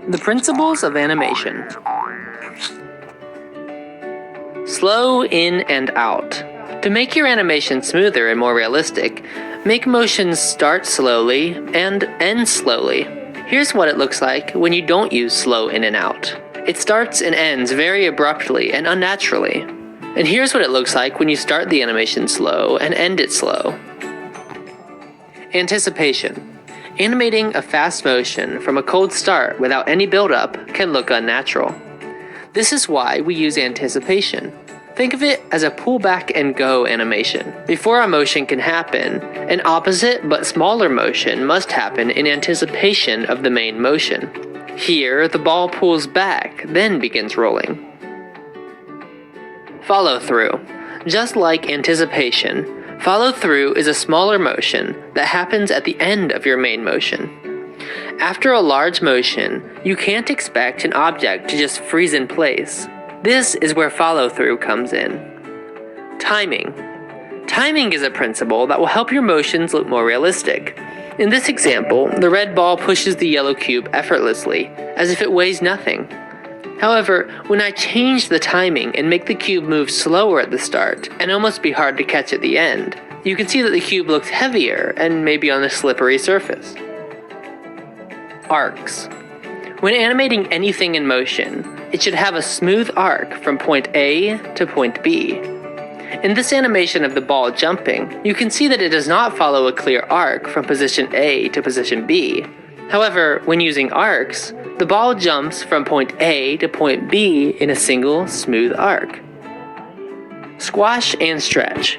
The principles of animation. Slow in and out. To make your animation smoother and more realistic, make motions start slowly and end slowly. Here's what it looks like when you don't use slow in and out. It starts and ends very abruptly and unnaturally. And here's what it looks like when you start the animation slow and end it slow. Anticipation. Animating a fast motion from a cold start without any build-up can look unnatural. This is why we use anticipation. Think of it as a pull back and go animation. Before a motion can happen, an opposite but smaller motion must happen in anticipation of the main motion. Here, the ball pulls back, then begins rolling. Follow through. Just like anticipation, follow through is a smaller motion that happens at the end of your main motion. After a large motion, you can't expect an object to just freeze in place. This is where follow through comes in. Timing. Timing is a principle that will help your motions look more realistic. In this example, the red ball pushes the yellow cube effortlessly, as if it weighs nothing. However, when I change the timing and make the cube move slower at the start and almost be hard to catch at the end, you can see that the cube looks heavier and maybe on a slippery surface. Arcs. When animating anything in motion, it should have a smooth arc from point A to point B. In this animation of the ball jumping, you can see that it does not follow a clear arc from position A to position B. However, when using arcs, the ball jumps from point A to point B in a single, smooth arc. Squash and stretch.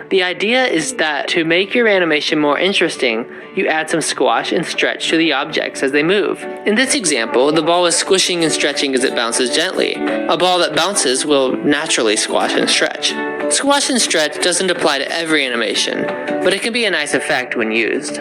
The idea is that to make your animation more interesting, you add some squash and stretch to the objects as they move. In this example, the ball is squishing and stretching as it bounces gently. A ball that bounces will naturally squash and stretch. Squash and stretch doesn't apply to every animation, but it can be a nice effect when used.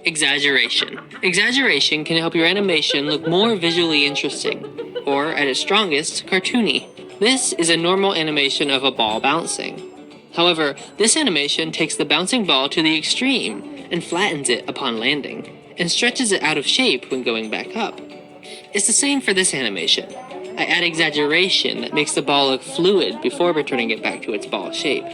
Exaggeration. Exaggeration can help your animation look more visually interesting, or at its strongest, cartoony. This is a normal animation of a ball bouncing. However, this animation takes the bouncing ball to the extreme and flattens it upon landing, and stretches it out of shape when going back up. It's the same for this animation. I add exaggeration that makes the ball look fluid before returning it back to its ball shape.